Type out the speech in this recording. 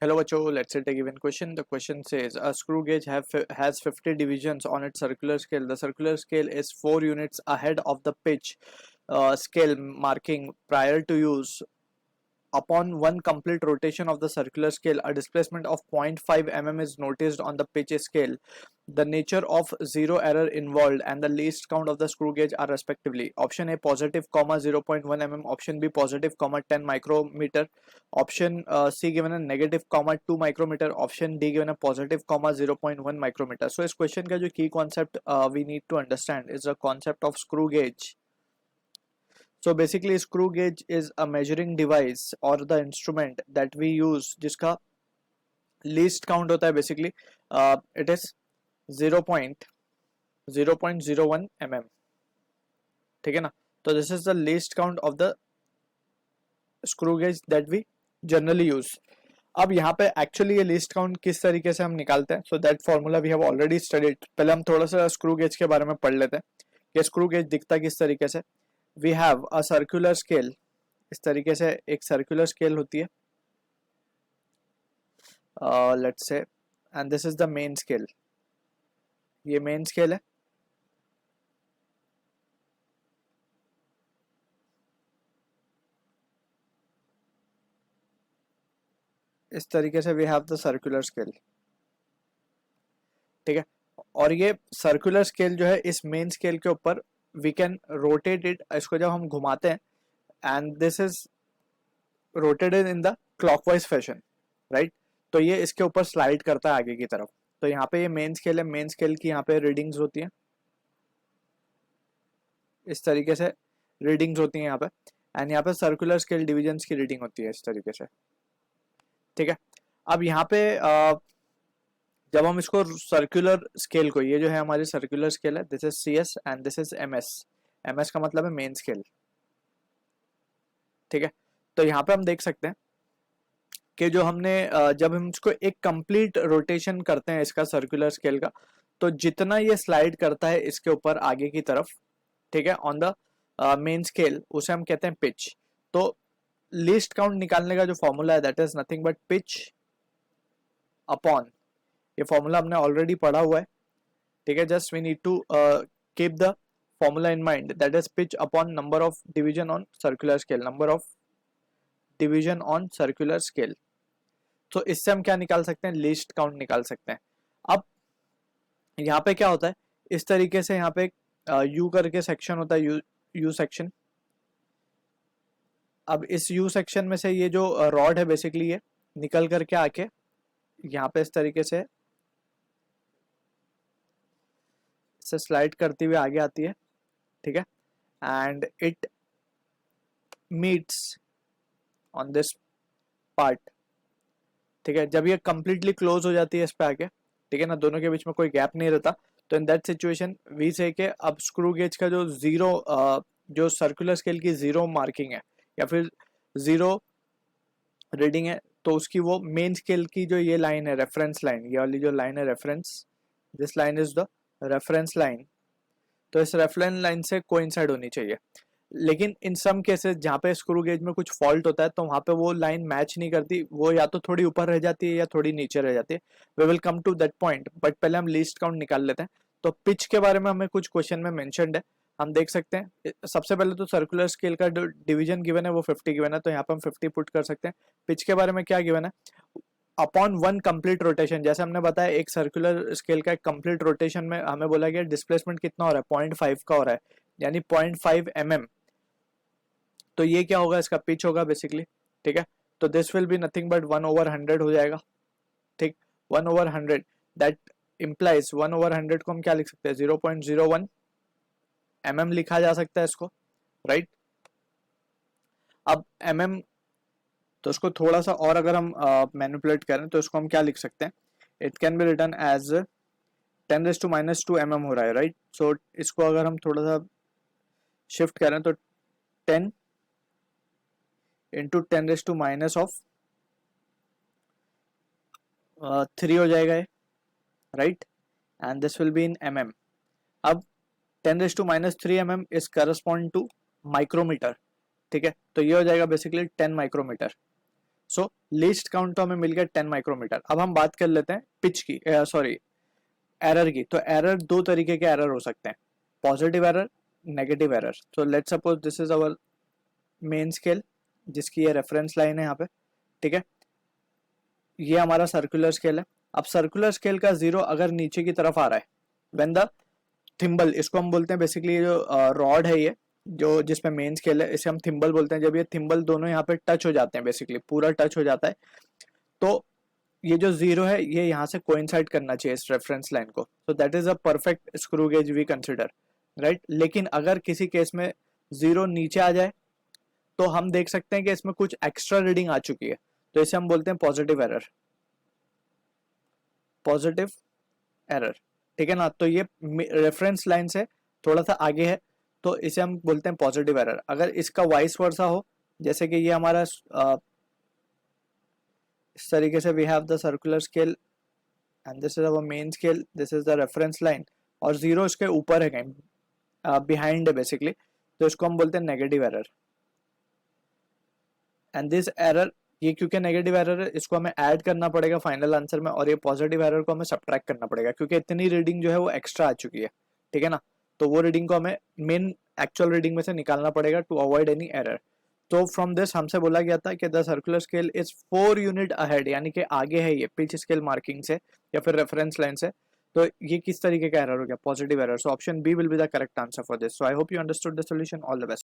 Hello, Bacho. Let's take a given question. The question says a screw gauge has 50 divisions on its circular scale. The circular scale is 4 units ahead of the pitch scale marking prior to use. Upon one complete rotation of the circular scale, a displacement of 0.5 mm is noticed on the pitch scale. The nature of zero error involved and the least count of the screw gauge are respectively. Option A positive, 0.1 mm. Option B positive, 10 micrometer. Option C given a negative, 2 micrometer. Option D given a positive, 0.1 micrometer. So इस question का जो key concept we need to understand is the concept of screw gauge. So basically screw gauge is a measuring device or the instrument that we use जिसका least count होता है basically it is 0.01 mm. ठीक है ना. तो this is the least count of the screw gauge that we generally use. अब यहाँ पे एक्चुअली ये लीस्ट काउंट किस तरीके से हम निकालते हैं, so that formula we have already studied. पहले हम थोड़ा सा स्क्रू गेज के बारे में पढ़ लेते हैं कि स्क्रू गेज दिखता किस तरीके से. We have a circular scale. इस तरीके से एक सर्कुलर स्केल होती है, let's say, and this is the main scale. ये मेन स्केल है. इस तरीके से we have the circular scale. ठीक है. और ये सर्कुलर स्केल जो है इस मेन स्केल के ऊपर वी कैन रोटेट इट. इसको जब हम घुमाते हैं and this is rotated in the clockwise fashion, right. तो ये इसके ऊपर स्लाइड करता है आगे की तरफ. तो यहाँ पे ये मेन स्केल है. मेन स्केल की यहाँ पे रीडिंग्स होती हैं, इस तरीके से रीडिंग्स होती हैं यहाँ पे. एंड यहाँ पे सर्कुलर स्केल डिविजन्स की रीडिंग होती है इस तरीके से. ठीक है. अब यहाँ पे जब हम इसको सर्कुलर स्केल को, ये जो है हमारी सर्कुलर स्केल है, this is C S and this is M S. M S का मतलब है मेन स्केल. ठीक है. तो यहाँ पे हम देख सकते हैं कि जो हमने जब हम इसको एक कंप्लीट रोटेशन करते हैं इसका सर्कुलर स्केल का, तो जितना ये स्लाइड करता है इसके ऊपर आगे की तरफ, ठीक है, ऑन द मेन स्केल, उसे हम कहते हैं पिच. तो लीस्ट काउंट निकालने का जो फॉर्मूला है that is nothing but pitch upon, ये फॉर्मूला हमने ऑलरेडी पढ़ा हुआ है. ठीक है. Just we need to keep the formula in mind, that is pitch upon number of division on circular scale. Number of division on circular scale. तो इससे हम क्या निकाल सकते हैं, लीस्ट काउंट निकाल सकते हैं. अब यहाँ पे क्या होता है, इस तरीके से यहाँ पे यू करके सेक्शन होता है, यू सेक्शन. अब इस यू सेक्शन में से ये जो रॉड है बेसिकली ये निकल करके आके यहाँ पे इस तरीके से स्लाइड करती हुई आगे आती है. ठीक है. And it meets on this part. ठीक है. जब ये कंप्लीटली क्लोज हो जाती है इस पे आके, ठीक है ना, दोनों के बीच में कोई गैप नहीं रहता, तो इन दैट सिचुएशन वी से के अब स्क्रू गेज का जो जीरो, जो सर्कुलर स्केल की जीरो मार्किंग है या फिर जीरो रीडिंग है, तो उसकी वो मेन स्केल की जो ये लाइन है, रेफरेंस लाइन, ये वाली जो लाइन है reference, this line is the reference line. तो इस रेफरेंस लाइन से कोइंसाइड होनी चाहिए. लेकिन इन सम केसेस जहाँ पे स्क्रू गेज में कुछ फॉल्ट होता है तो वहाँ पे वो लाइन मैच नहीं करती, वो या तो थोड़ी ऊपर रह जाती है या थोड़ी नीचे रह जाती है. We will come to that point, but पहले हम लीस्ट काउंट निकाल लेते हैं. तो पिच के बारे में हमें कुछ क्वेश्चन में मेंशन्ड है, हम देख सकते हैं. सबसे पहले तो सर्कुलर स्केल का जो डिवीजन गिवन है वो 50 गिवन है, तो यहाँ पे हम 50 पुट कर सकते हैं. पिच के बारे में क्या गिवन है, अपॉन वन कंप्लीट रोटेशन. जैसे हमने बताया एक सर्कुलर स्केल का एक कंप्लीट रोटेशन में हमें बोला गया डिस्प्लेसमेंट कितना हो रहा है, 0.5 का हो रहा है, यानी 0.5 mm. तो ये क्या होगा, इसका पिच होगा बेसिकली. ठीक है. तो this will be nothing but 1/100 हो जाएगा. ठीक. 1/100 दैट इम्प्लाइज 1/100 को हम क्या लिख सकते हैं, 0.01 mm लिखा जा सकता है इसको, राइट. अब mm, तो इसको थोड़ा सा और अगर हम मैनिपुलेट करें तो इसको हम क्या लिख सकते हैं, it can be written as 10⁻² mm हो रहा है, राइट. सो इसको अगर हम थोड़ा सा शिफ्ट करें तो 10 इंटू 10⁻³ हो जाएगा ये, right. And this will be in mm. अब 10⁻³ mm is correspond to micrometer. ठीक है. तो ये हो जाएगा basically 10 micrometer. So least count तो हमें मिल गया 10 माइक्रोमीटर। अब हम बात कर लेते हैं पिच की, सॉरी एरर की। तो एरर दो तरीके के एरर हो सकते हैं, पॉजिटिव एरर, नेगेटिव एरर। तो let's suppose this is our main scale जिसकी ये रेफरेंस लाइन है यहाँ पे, ठीक है। ये हमारा सर्कुलर स्केल है। अब सर्कुलर स्केल का जीरो अगर नीचे की तरफ आ रहा है, व्हेन द थिम्बल, इसको हम बोलते हैं बेसिकली जो रॉड है ये जो जिसमें मेन स्केल है, इसे हम थिम्बल बोलते हैं। जब ये थिम्बल दोनों यहाँ पे टच हो जाते हैं, बेसिकली पूरा टच हो जाता है, तो ये जो जीरो है ये यहाँ से कोइंसाइड करना चाहिए इस रेफरेंस लाइन को। So that is a perfect screw gauge we consider, right. लेकिन अगर किसी केस में जीरो नीचे आ जाए तो हम देख सकते हैं कि इसमें कुछ एक्स्ट्रा रीडिंग आ चुकी है, तो इसे हम बोलते हैं पॉजिटिव एरर, पॉजिटिव एरर, ठीक है ना। तो ये रेफरेंस लाइन से थोड़ा सा आगे है, तो इसे हम बोलते हैं पॉजिटिव एरर। अगर इसका वाइस वर्सा हो, जैसे कि ये हमारा इस तरीके से we have the circular scale and this is our main scale, this is the reference line, और जीरो इसके ऊपर है कहीं बिहाइंड है बेसिकली, तो इसको हम बोलते हैं negative error. And this error, ये क्योंकि नेगेटिव एरर है इसको हमें ऐड करना पड़ेगा फाइनल आंसर में, और ये पॉजिटिव एरर को हमें सब्ट्रैक्ट करना पड़ेगा क्योंकि इतनी रीडिंग जो है वो एक्स्ट्रा आ चुकी है, ठीक है ना। तो वो रीडिंग को हमें मेन एक्चुअल रीडिंग में से निकालना पड़ेगा टू अवॉइड एनी एरर। तो फ्रॉम दिस हमसे बोला गया था कि the circular scale is 4 unit ahead, यानी कि आगे है ये पिच स्केल मार्किंग से या फिर रेफरेंस लाइन से। तो ये किस तरीके का एरर हो गया, positive error. So option B will be the correct answer for this. So I hope you understood the solution. All the best.